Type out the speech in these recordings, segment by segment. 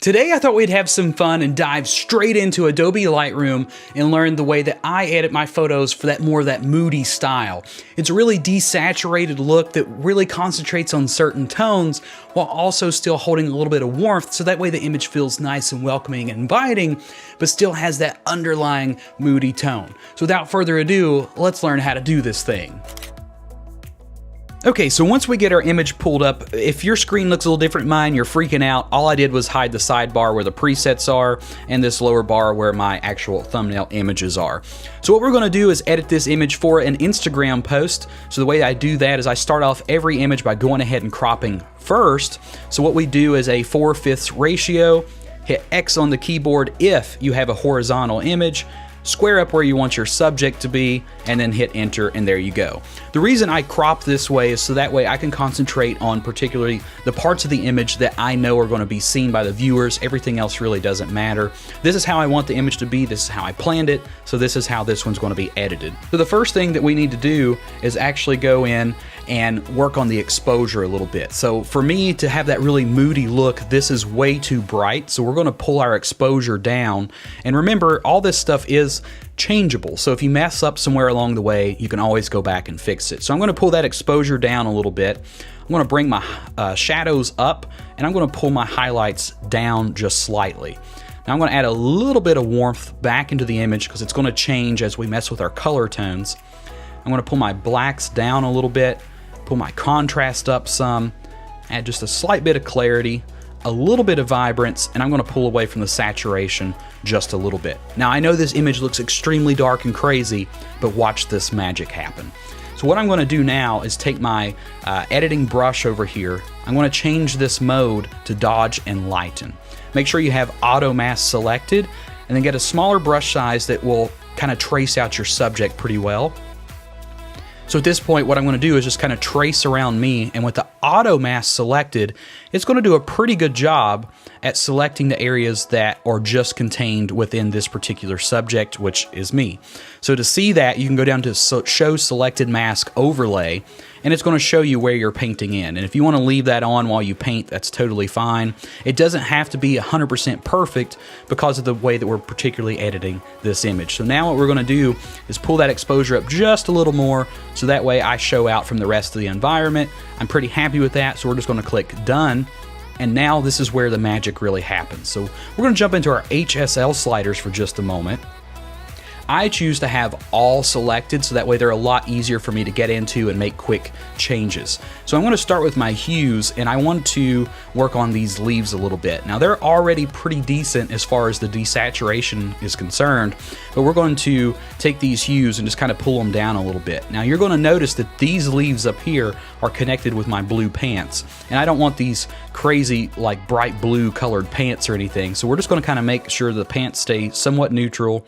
Today I thought we'd have some fun and dive straight into Adobe Lightroom and learn the way that I edit my photos for that more of that moody style. It's a really desaturated look that really concentrates on certain tones while also still holding a little bit of warmth, so that way the image feels nice and welcoming and inviting, but still has that underlying moody tone. So without further ado, let's learn how to do this thing. Okay, so once we get our image pulled up, if your screen looks a little different than mine, you're freaking out. All I did was hide the sidebar where the presets are and this lower bar where my actual thumbnail images are. So what we're gonna do is edit this image for an Instagram post. So the way I do that is I start off every image by going ahead and cropping first. So what we do is a 4/5 ratio, hit X on the keyboard if you have a horizontal image, square up where you want your subject to be, and then hit enter, and there you go. The reason I crop this way is so that way I can concentrate on particularly the parts of the image that I know are going to be seen by the viewers. Everything else really doesn't matter. This is how I want the image to be, this is how I planned it, so this is how this one's going to be edited. So the first thing that we need to do is actually go in and work on the exposure a little bit. So for me to have that really moody look, this is way too bright, so we're going to pull our exposure down. And remember, all this stuff is changeable, so if you mess up somewhere along the way, you can always go back and fix it. So I'm going to pull that exposure down a little bit. I'm going to bring my shadows up, and I'm going to pull my highlights down just slightly. Now I'm going to add a little bit of warmth back into the image because it's going to change as we mess with our color tones. I'm going to pull my blacks down a little bit, pull my contrast up some, add just a slight bit of clarity, a little bit of vibrance, and I'm going to pull away from the saturation just a little bit. Now I know this image looks extremely dark and crazy, but watch this magic happen. So what I'm going to do now is take my editing brush over here. I'm going to change this mode to dodge and lighten. Make sure you have auto mask selected, and then get a smaller brush size that will kind of trace out your subject pretty well. So at this point, what I'm going to do is just kind of trace around me, and with the auto mask selected, it's going to do a pretty good job at selecting the areas that are just contained within this particular subject, which is me. So to see that, you can go down to Show Selected Mask Overlay, and it's going to show you where you're painting in. And if you want to leave that on while you paint, that's totally fine. It doesn't have to be 100% perfect because of the way that we're particularly editing this image. So now what we're going to do is pull that exposure up just a little more, so that way I show out from the rest of the environment. I'm pretty happy with that, so we're just going to click Done. And now this is where the magic really happens. So we're going to jump into our HSL sliders for just a moment. I choose to have all selected, so that way they're a lot easier for me to get into and make quick changes. So I'm going to start with my hues, and I want to work on these leaves a little bit. Now they're already pretty decent as far as the desaturation is concerned, but we're going to take these hues and just kind of pull them down a little bit. Now you're going to notice that these leaves up here are connected with my blue pants, and I don't want these crazy like bright blue colored pants or anything, so we're just going to kind of make sure the pants stay somewhat neutral.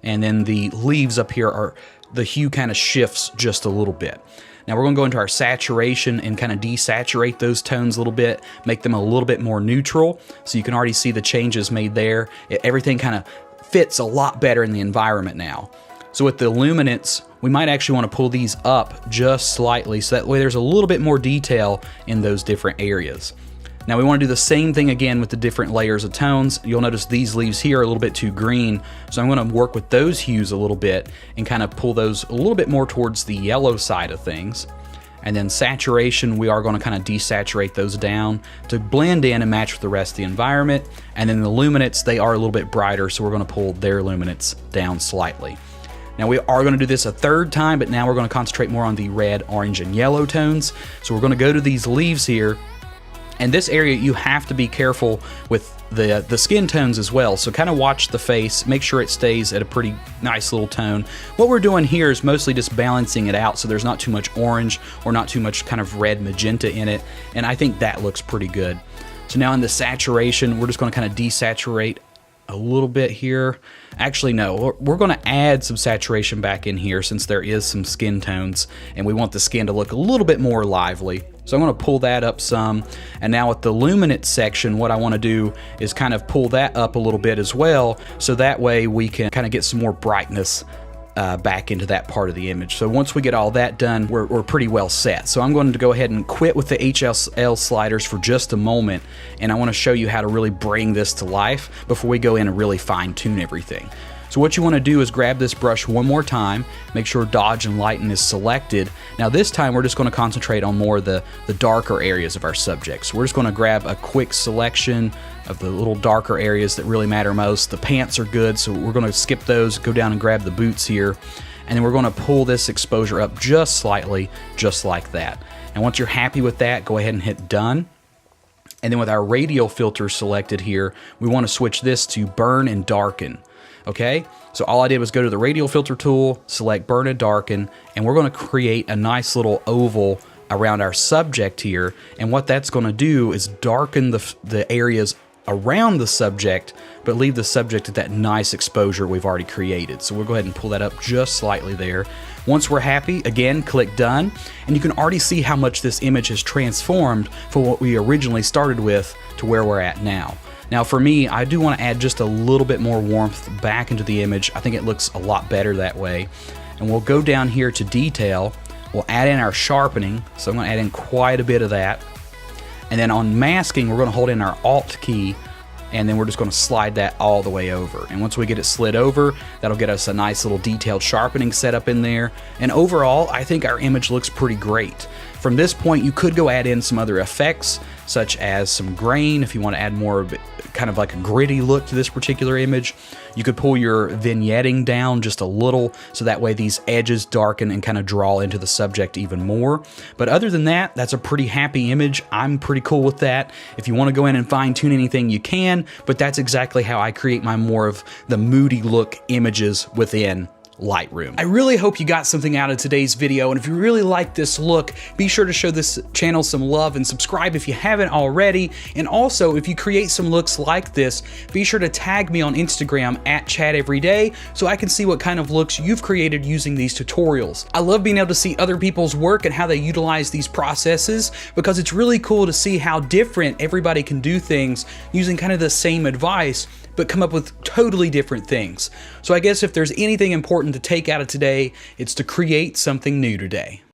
And then the leaves up here are, the hue kind of shifts just a little bit. Now we're going to go into our saturation and kind of desaturate those tones a little bit, make them a little bit more neutral. So you can already see the changes made there. Everything kind of fits a lot better in the environment now. So with the luminance, we might actually want to pull these up just slightly, so that way there's a little bit more detail in those different areas. Now we want to do the same thing again with the different layers of tones. You'll notice these leaves here are a little bit too green, so I'm going to work with those hues a little bit and kind of pull those a little bit more towards the yellow side of things. And then saturation, we are going to kind of desaturate those down to blend in and match with the rest of the environment. And then the luminance, they are a little bit brighter, so we're going to pull their luminance down slightly. Now we are going to do this a third time, but now we're going to concentrate more on the red, orange, and yellow tones. So we're going to go to these leaves here. And this area, you have to be careful with the skin tones as well. So kind of watch the face, make sure it stays at a pretty nice little tone. What we're doing here is mostly just balancing it out so there's not too much orange or not too much kind of red magenta in it. And I think that looks pretty good. So now in the saturation, we're just going to kind of desaturate a little bit here. Actually, no, we're going to add some saturation back in here since there is some skin tones and we want the skin to look a little bit more lively. So I'm going to pull that up some. And now with the luminance section, what I want to do is kind of pull that up a little bit as well, so that way we can kind of get some more brightness back into that part of the image. So once we get all that done, we're pretty well set. So I'm going to go ahead and quit with the HSL sliders for just a moment, and I want to show you how to really bring this to life before we go in and really fine tune everything. So what you want to do is grab this brush one more time, make sure dodge and lighten is selected. Now this time we're just going to concentrate on more the darker areas of our subject. So we're just going to grab a quick selection of the little darker areas that really matter most. The pants are good, so we're going to skip those, go down and grab the boots here, and then we're going to pull this exposure up just slightly, just like that. And once you're happy with that, go ahead and hit done. And then with our radial filter selected here, we want to switch this to burn and darken. Okay, so all I did was go to the radial filter tool, select burn and darken, and we're going to create a nice little oval around our subject here. And what that's going to do is darken the areas around the subject, but leave the subject at that nice exposure we've already created. So we'll go ahead and pull that up just slightly there. Once we're happy, again, click done, and you can already see how much this image has transformed from what we originally started with to where we're at now. Now for me, I do want to add just a little bit more warmth back into the image. I think it looks a lot better that way. And we'll go down here to detail. We'll add in our sharpening. So I'm going to add in quite a bit of that. And then on masking, we're going to hold in our Alt key, and then we're just going to slide that all the way over. And once we get it slid over, that'll get us a nice little detailed sharpening setup in there. And overall, I think our image looks pretty great. From this point, you could go add in some other effects, such as some grain if you want to add more of it, kind of like a gritty look to this particular image. You could pull your vignetting down just a little, so that way these edges darken and kind of draw into the subject even more. But other than that, that's a pretty happy image. I'm pretty cool with that. If you want to go in and fine tune anything, you can, but that's exactly how I create my more of the moody look images within Lightroom. I really hope you got something out of today's video, and if you really like this look, be sure to show this channel some love and subscribe if you haven't already. And also, if you create some looks like this, be sure to tag me on Instagram at @ChatEveryday so I can see what kind of looks you've created using these tutorials. I love being able to see other people's work and how they utilize these processes, because it's really cool to see how different everybody can do things using kind of the same advice, but come up with totally different things. So I guess if there's anything important to take out of today, it's to create something new today.